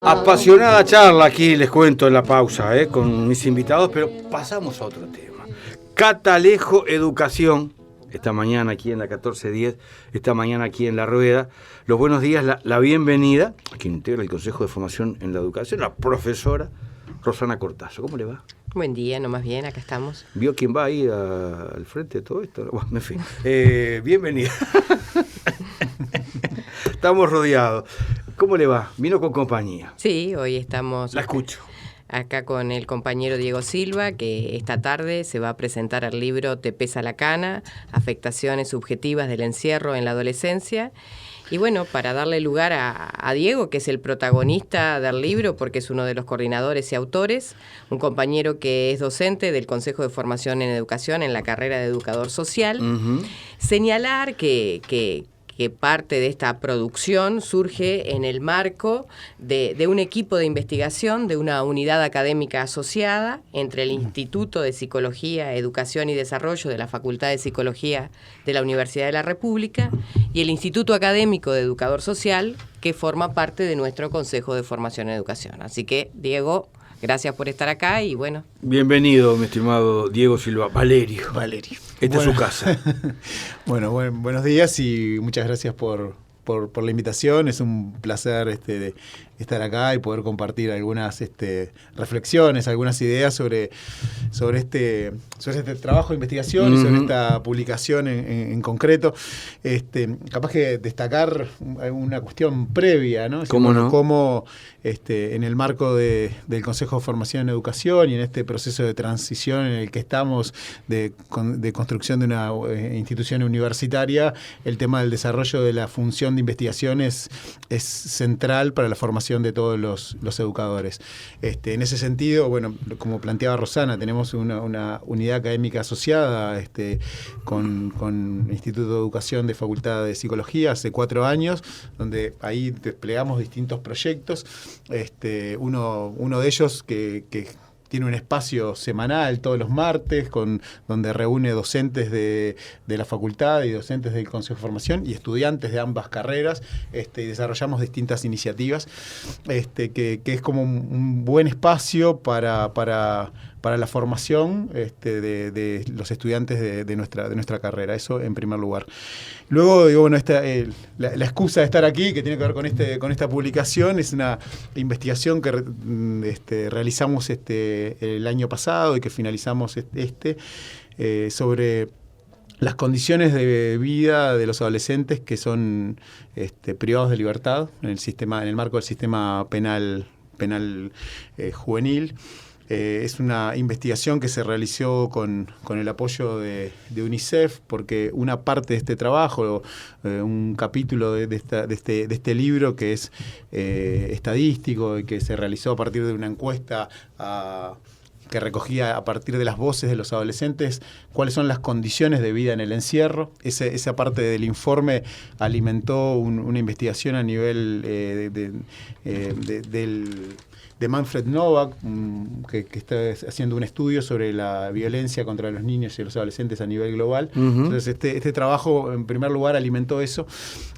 Apasionada charla aquí, les cuento en la pausa, con mis invitados, pero pasamos a otro tema. Catalejo Educación, esta mañana aquí en la 1410, esta mañana aquí en La Rueda. Los buenos días, la bienvenida a quien integra el Consejo de Formación en la Educación, la profesora Rosana Cortazo. ¿Cómo le va? Buen día, nomás bien, acá estamos. ¿Vio quién va ahí al frente de todo esto? Bueno, en fin, bienvenida. Estamos rodeados. ¿Cómo le va? ¿Vino con compañía? Sí, hoy estamos... La escucho. Acá con el compañero Diego Silva, que esta tarde se va a presentar el libro Te pesa la cana, afectaciones subjetivas del encierro en la adolescencia. Y bueno, para darle lugar a Diego, que es el protagonista del libro, porque es uno de los coordinadores y autores, un compañero que es docente del Consejo de Formación en Educación en la carrera de Educador Social, señalar que parte de esta producción surge en el marco de un equipo de investigación, de una unidad académica asociada entre el Instituto de Psicología, Educación y Desarrollo de la Facultad de Psicología de la Universidad de la República y el Instituto Académico de Educador Social, que forma parte de nuestro Consejo de Formación en Educación. Así que, Diego, gracias por estar acá y bueno. Bienvenido, mi estimado Diego Silva. Valerio. Esta es su casa. Bueno, buenos días y muchas gracias por la invitación. Es un placer de estar acá y poder compartir algunas reflexiones, algunas ideas sobre este trabajo de investigación y sobre esta publicación en concreto. Capaz que destacar una cuestión previa, ¿no? ¿Cómo no? Cómo en el marco del Consejo de Formación en Educación y en este proceso de transición en el que estamos de construcción de una institución universitaria, el tema del desarrollo de la función de investigación es central para la formación de todos los educadores. En ese sentido, bueno, como planteaba Rosana, tenemos una unidad académica asociada con Instituto de Educación de Facultad de Psicología hace 4 años, donde ahí desplegamos distintos proyectos. Uno de ellos que tiene un espacio semanal todos los martes donde reúne docentes de la facultad y docentes del Consejo de Formación y estudiantes de ambas carreras, y desarrollamos distintas iniciativas, que es como un buen espacio para la formación de los estudiantes de nuestra carrera. Eso en primer lugar. Luego, digo, bueno, la excusa de estar aquí, que tiene que ver con esta publicación, es una investigación que realizamos el año pasado y que finalizamos sobre las condiciones de vida de los adolescentes que son privados de libertad en el marco del sistema penal juvenil. Es una investigación que se realizó con el apoyo de UNICEF, porque una parte de este trabajo, un capítulo de este libro que es estadístico y que se realizó a partir de una encuesta que recogía a partir de las voces de los adolescentes cuáles son las condiciones de vida en el encierro. Esa parte del informe alimentó una investigación a nivel de Manfred Novak, que está haciendo un estudio sobre la violencia contra los niños y los adolescentes a nivel global. Entonces, este trabajo, en primer lugar, alimentó eso.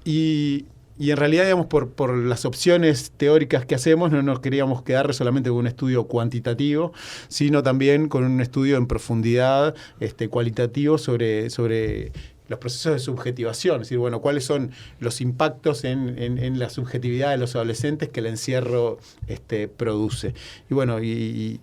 Y en realidad, digamos, por las opciones teóricas que hacemos, no nos queríamos quedar solamente con un estudio cuantitativo, sino también con un estudio en profundidad cualitativo sobre los procesos de subjetivación, es decir, bueno, cuáles son los impactos en la subjetividad de los adolescentes que el encierro produce. Y bueno, y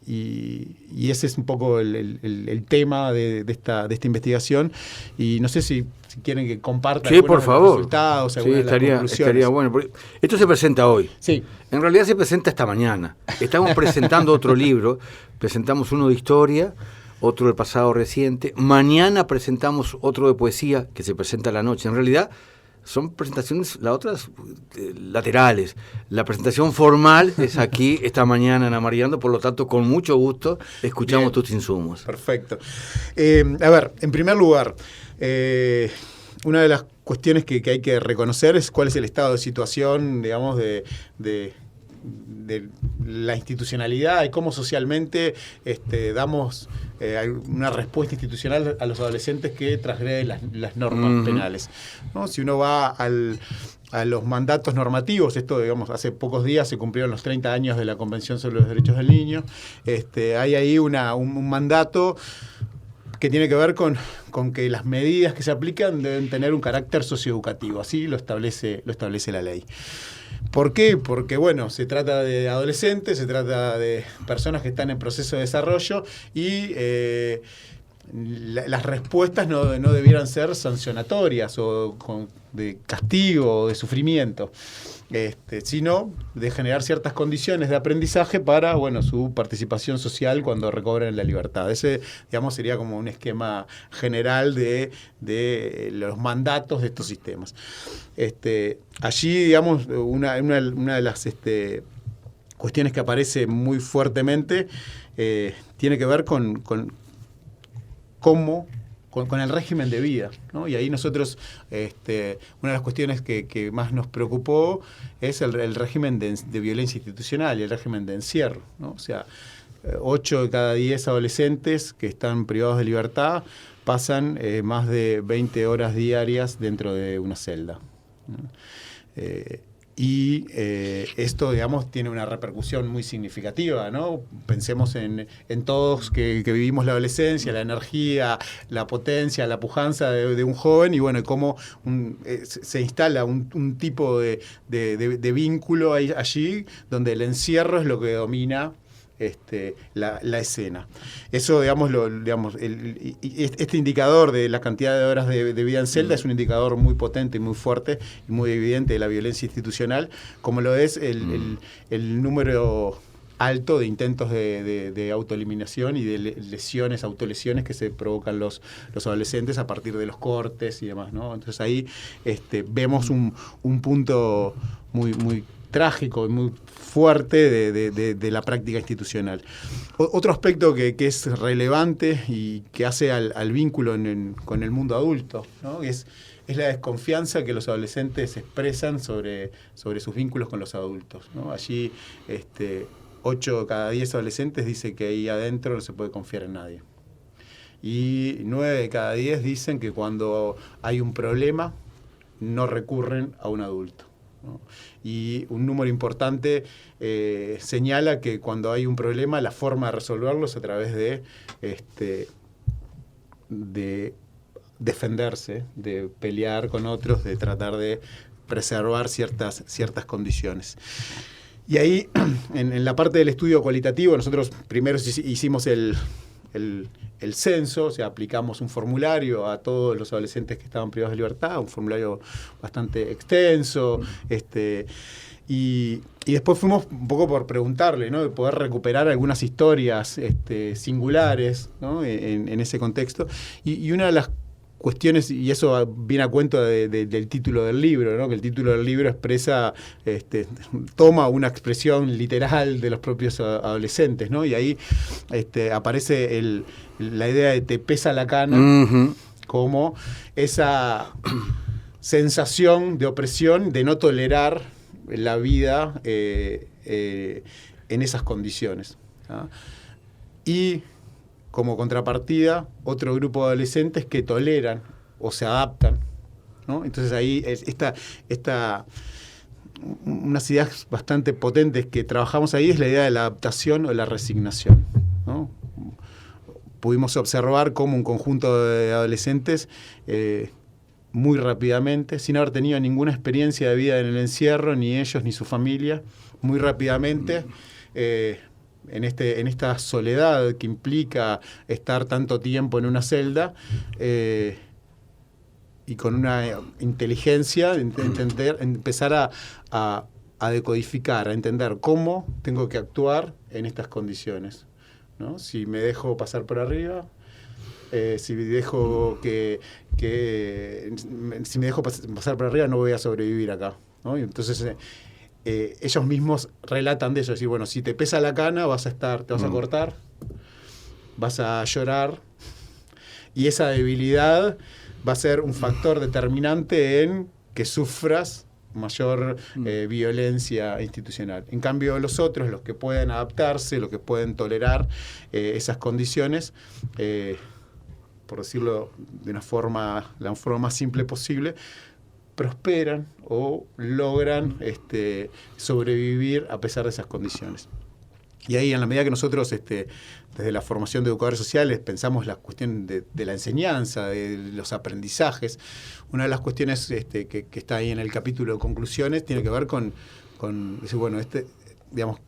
ese es un poco el tema de esta investigación. Y no sé si quieren que comparta por favor. Los resultados, algunas de las conclusiones. Estaría bueno. Esto se presenta hoy. Sí. En realidad se presenta esta mañana. Estamos presentando otro libro, presentamos uno de historia, otro del pasado reciente. Mañana presentamos otro de poesía que se presenta a la noche. En realidad son presentaciones, las otras laterales. La presentación formal es aquí esta mañana en Amariando, por lo tanto, con mucho gusto escuchamos tus insumos. Perfecto. A ver, en primer lugar, una de las cuestiones que hay que reconocer es cuál es el estado de situación, digamos, de la institucionalidad y cómo socialmente damos una respuesta institucional a los adolescentes que transgreden las normas penales, ¿no? Si uno va al a los mandatos normativos. Esto, digamos, hace pocos días se cumplieron los 30 años de la Convención sobre los Derechos del Niño. Hay ahí un mandato que tiene que ver con que las medidas que se aplican deben tener un carácter socioeducativo. Así lo establece la ley. ¿Por qué? Porque, bueno, se trata de adolescentes, se trata de personas que están en proceso de desarrollo y las respuestas no debieran ser sancionatorias o de castigo o de sufrimiento, sino de generar ciertas condiciones de aprendizaje para, bueno, su participación social cuando recobren la libertad. Ese, digamos, sería como un esquema general de los mandatos de estos sistemas. Allí, digamos, una de las cuestiones que aparece muy fuertemente tiene que ver con el régimen de vida, ¿no? Y ahí nosotros, una de las cuestiones que más nos preocupó es el régimen de violencia institucional y el régimen de encierro, ¿no? O sea, 8 de cada 10 adolescentes que están privados de libertad pasan más de 20 horas diarias dentro de una celda, ¿no? Esto, digamos, tiene una repercusión muy significativa, ¿no? Pensemos en todos que vivimos la adolescencia, la energía, la potencia, la pujanza de un joven, y bueno, cómo se instala un tipo de vínculo allí donde el encierro es lo que domina la escena. Eso, digamos, este indicador de la cantidad de horas de vida en celda es un indicador muy potente y muy fuerte y muy evidente de la violencia institucional, como lo es el número alto de intentos de autoeliminación y de lesiones, autolesiones que se provocan los adolescentes a partir de los cortes y demás, ¿no? Entonces ahí vemos un punto muy trágico y muy fuerte de la práctica institucional. Otro aspecto que es relevante y que hace al vínculo con el mundo adulto, ¿no? Es la desconfianza que los adolescentes expresan sobre sus vínculos con los adultos, ¿no? Allí 8 de cada 10 adolescentes dice que ahí adentro no se puede confiar en nadie. Y 9 de cada 10 dicen que cuando hay un problema no recurren a un adulto, ¿no? Y un número importante señala que cuando hay un problema, la forma de resolverlo es a través de defenderse, de pelear con otros, de tratar de preservar ciertas condiciones. Y ahí, en la parte del estudio cualitativo, nosotros primero hicimos el censo, o sea, aplicamos un formulario a todos los adolescentes que estaban privados de libertad, un formulario bastante extenso, y después fuimos un poco por preguntarle, ¿no? De poder recuperar algunas historias singulares, ¿no? en ese contexto. Y una de las cuestiones, y eso viene a cuento del título del libro, ¿no? Que el título del libro expresa, toma una expresión literal de los propios adolescentes, ¿no? Y ahí aparece la idea de te pesa la cana, uh-huh, como esa sensación de opresión, de no tolerar la vida en esas condiciones, ¿no? Y como contrapartida, otro grupo de adolescentes que toleran o se adaptan, ¿no? Entonces ahí unas ideas bastante potentes que trabajamos ahí es la idea de la adaptación o la resignación, ¿no? Pudimos observar cómo un conjunto de adolescentes muy rápidamente, sin haber tenido ninguna experiencia de vida en el encierro, ni ellos ni su familia, muy rápidamente en esta soledad que implica estar tanto tiempo en una celda, y con una inteligencia, empezar a decodificar, a entender cómo tengo que actuar en estas condiciones, ¿no? Si me dejo pasar por arriba, si me dejo pasar por arriba, no voy a sobrevivir acá, ¿no? Y entonces ellos mismos relatan de eso, es decir, bueno, si te pesa la cana, te vas a cortar, vas a llorar, y esa debilidad va a ser un factor determinante en que sufras mayor violencia institucional. En cambio, los otros, los que pueden adaptarse, los que pueden tolerar esas condiciones, por decirlo de la forma más simple posible, prosperan o logran sobrevivir a pesar de esas condiciones. Y ahí, en la medida que nosotros, desde la formación de educadores sociales, pensamos la cuestión de la enseñanza, de los aprendizajes, una de las cuestiones que está ahí en el capítulo de conclusiones tiene que ver con bueno, digamos,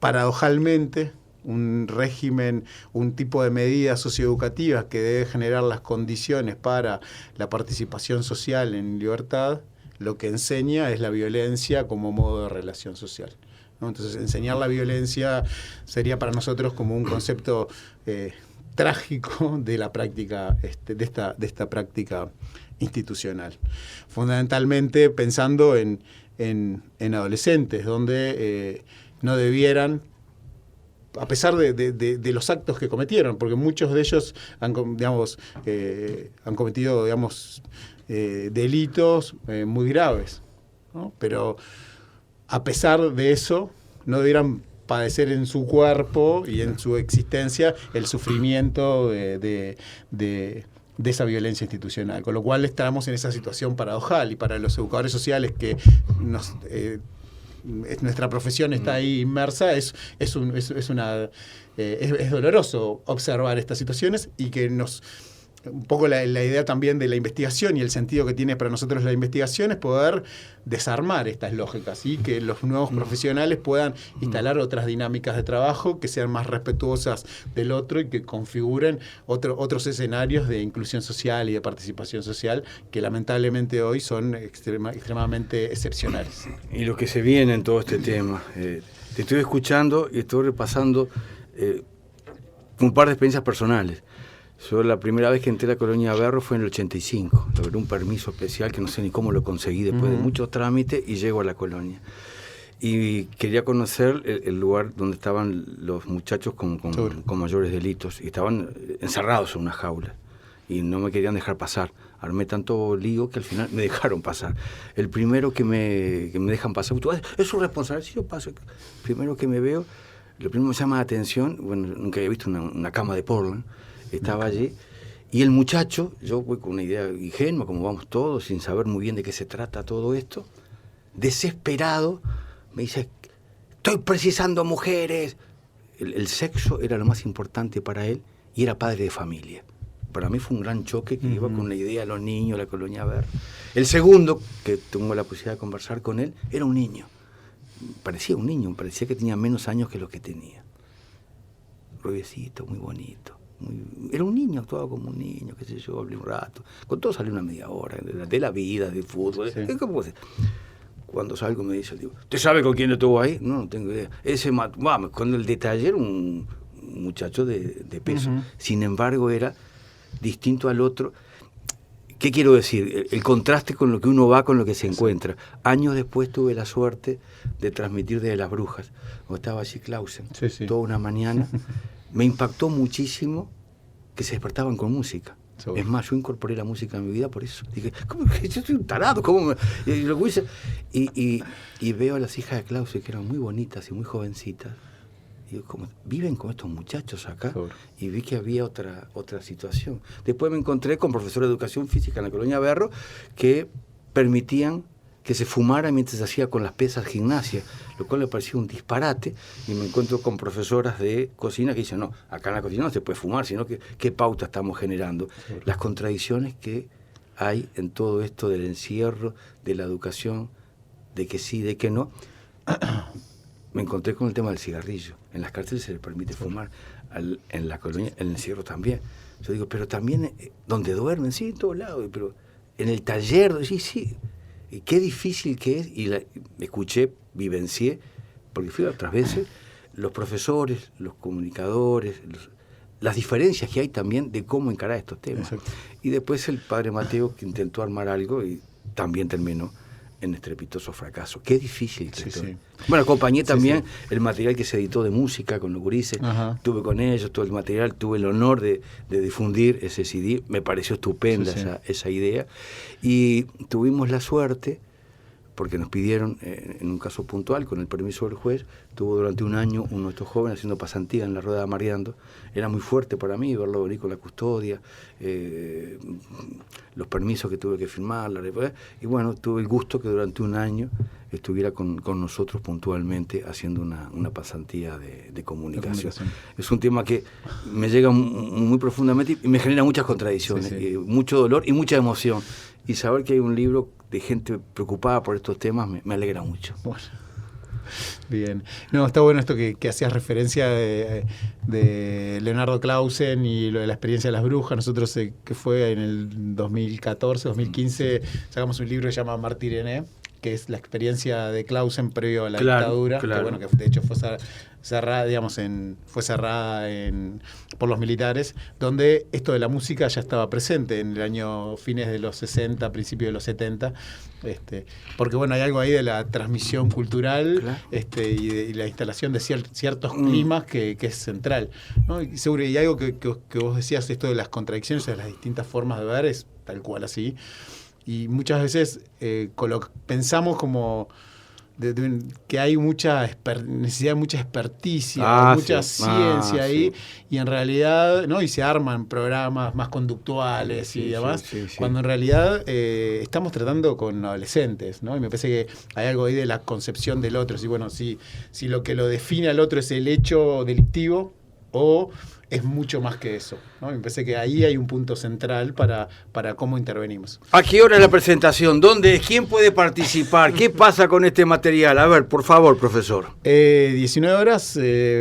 paradojalmente, un régimen, un tipo de medidas socioeducativas que debe generar las condiciones para la participación social en libertad, lo que enseña es la violencia como modo de relación social, ¿no? Entonces, enseñar la violencia sería para nosotros como un concepto trágico de la práctica, de esta práctica institucional. Fundamentalmente pensando en adolescentes, donde no debieran, a pesar de los actos que cometieron, porque muchos de ellos han cometido, delitos muy graves, ¿no? Pero a pesar de eso, no debieran padecer en su cuerpo y en su existencia el sufrimiento de esa violencia institucional. Con lo cual estamos en esa situación paradojal, y para los educadores sociales que nuestra profesión está ahí inmersa, es doloroso observar estas situaciones, y que un poco la idea también de la investigación y el sentido que tiene para nosotros la investigación es poder desarmar estas lógicas y que los nuevos profesionales puedan instalar otras dinámicas de trabajo que sean más respetuosas del otro y que configuren otros escenarios de inclusión social y de participación social que lamentablemente hoy son extremadamente excepcionales. Y lo que se viene en todo este tema, te estoy escuchando y estoy repasando un par de experiencias personales. Yo la primera vez que entré a la colonia Berro fue en el 85. Logré un permiso especial que no sé ni cómo lo conseguí después de muchos trámites, y llego a la colonia. Y quería conocer el lugar donde estaban los muchachos con mayores delitos. Y estaban encerrados en una jaula. Y no me querían dejar pasar. Armé tanto lío que al final me dejaron pasar. El primero que me dejan pasar, es su responsabilidad, si yo paso. Primero que me veo, lo primero que me llama la atención, bueno, nunca había visto una cama de Portland. Estaba allí, y el muchacho, yo voy con una idea ingenua, como vamos todos, sin saber muy bien de qué se trata todo esto, desesperado, me dice, estoy precisando mujeres. El sexo era lo más importante para él, y era padre de familia. Para mí fue un gran choque, que iba con la idea de los niños, la colonia Berro. El segundo, que tuve la posibilidad de conversar con él, era un niño. Parecía un niño, parecía que tenía menos años que los que tenía. Rubiecito, muy bonito. Era un niño, actuaba como un niño, qué sé yo, hablé un rato. Con todo salí una media hora, de la vida, del fútbol. Sí. Cuando salgo me dice, digo, ¿usted sabe con quién estuvo ahí? No tengo idea. Vamos, con el detalle era un muchacho de peso. Sin embargo, era distinto al otro. ¿Qué quiero decir? El contraste con lo que uno va, con lo que se encuentra. Años después tuve la suerte de transmitir desde Las Brujas, donde estaba allí Clausen, toda una mañana. Me impactó muchísimo que se despertaban con música. Es más, yo incorporé la música en mi vida por eso. Dije, ¿cómo que yo soy un tarado? ¿Cómo y veo a las hijas de Clausen, que eran muy bonitas y muy jovencitas. Y digo, ¿cómo viven con estos muchachos acá? Y vi que había otra situación. Después me encontré con profesores de educación física en la colonia Berro que permitían que se fumara mientras se hacía con las pesas gimnasia, lo cual me parecía un disparate, y me encuentro con profesoras de cocina que dicen, no, acá en la cocina no se puede fumar, sino que qué pauta estamos generando. Las contradicciones que hay en todo esto del encierro, de la educación, de que sí, de que no. Me encontré con el tema del cigarrillo. En las cárceles se les permite fumar, en la colonia, en el encierro también. Yo digo, pero también donde duermen, sí, en todos lados, pero en el taller, sí. Y qué difícil que es, y escuché, vivencié, porque fui otras veces, los profesores, los comunicadores, las diferencias que hay también de cómo encarar estos temas. Exacto. Y después el padre Mateo, que intentó armar algo y también terminó en estrepitoso fracaso. Qué difícil que esto. Bueno, acompañé también el material que se editó de música con los gurises. Estuve con ellos, todo el material, tuve el honor de difundir ese CD. Me pareció estupenda esa idea. Y tuvimos la suerte, porque nos pidieron, en un caso puntual, con el permiso del juez, tuvo durante un año uno de estos jóvenes haciendo pasantía en la Rueda Mariando. Era muy fuerte para mí verlo venir con la custodia, los permisos que tuve que firmar, y bueno, tuve el gusto que durante un año estuviera con nosotros puntualmente haciendo una pasantía de comunicación. Es un tema que me llega muy profundamente y me genera muchas contradicciones, sí. Mucho dolor y mucha emoción. Y saber que hay un libro de gente preocupada por estos temas me alegra mucho. Bueno. Bien. No, está bueno esto que hacías referencia de Leonardo Clausen y lo de la experiencia de las brujas. Nosotros, que fue en el 2014, 2015, sacamos un libro que se llama Martir René, que es la experiencia de Clausen previo a la dictadura, claro. Que, bueno, que de hecho fue cerrada, digamos, por los militares, donde esto de la música ya estaba presente en el año fines de los 60, principios de los 70, porque bueno, hay algo ahí de la transmisión cultural, claro. Y la instalación de ciertos climas que es central, ¿no? Y seguro, y algo que vos decías, esto de las contradicciones, de las distintas formas de ver, es tal cual así. Y muchas veces pensamos como que hay necesidad de mucha experticia, mucha ciencia ahí, y en realidad, ¿no? Y se arman programas más conductuales y demás, cuando en realidad estamos tratando con adolescentes, ¿no? Y me parece que hay algo ahí de la concepción del otro, si lo que lo define al otro es el hecho delictivo o es mucho más que eso, ¿no? Me parece que ahí hay un punto central para cómo intervenimos. ¿A qué hora es la presentación? ¿Dónde es? ¿Quién puede participar? ¿Qué pasa con este material? A ver, por favor, profesor. 19 horas,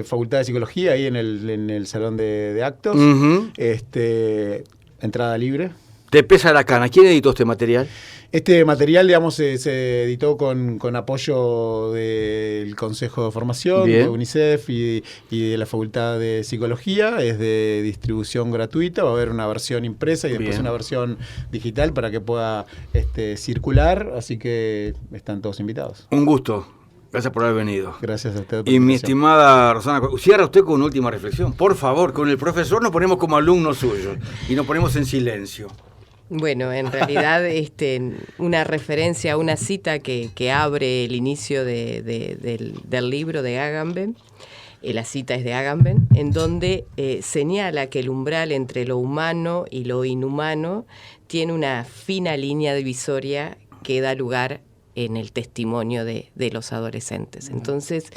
Facultad de Psicología, ahí en el Salón de Actos. Uh-huh. Entrada libre. Te pesa la cana. ¿Quién editó este material? Este material, digamos, se editó con apoyo del Consejo de Formación, Bien. de UNICEF y de la Facultad de Psicología. Es de distribución gratuita, va a haber una versión impresa y después una versión digital para que pueda circular, así que están todos invitados. Un gusto. Gracias por haber venido. Gracias a usted. Y mi estimada Rosana, cierra usted con una última reflexión. Por favor, con el profesor nos ponemos como alumnos suyos y nos ponemos en silencio. Bueno, en realidad una referencia a una cita que abre el inicio del libro de Agamben, la cita es de Agamben, en donde señala que el umbral entre lo humano y lo inhumano tiene una fina línea divisoria que da lugar en el testimonio de los adolescentes. Entonces,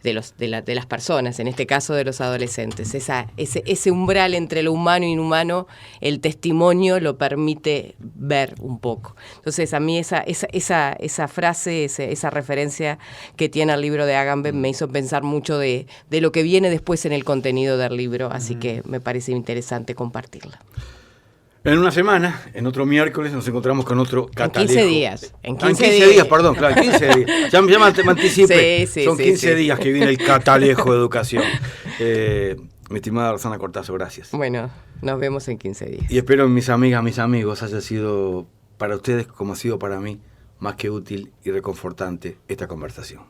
de las personas, en este caso de los adolescentes, ese umbral entre lo humano e inhumano, el testimonio lo permite ver un poco. Entonces, a mí esa frase, esa referencia que tiene el libro de Agamben me hizo pensar mucho de lo que viene después en el contenido del libro, así que me parece interesante compartirla. En una semana, en otro miércoles, nos encontramos con otro catalejo. En 15 días. En 15 días, perdón, claro, 15 días. Ya me anticipé. Son 15 días que viene el catalejo de educación. Mi estimada Rosana Cortazo, gracias. Bueno, nos vemos en 15 días. Y espero, mis amigas, mis amigos, haya sido para ustedes, como ha sido para mí, más que útil y reconfortante esta conversación.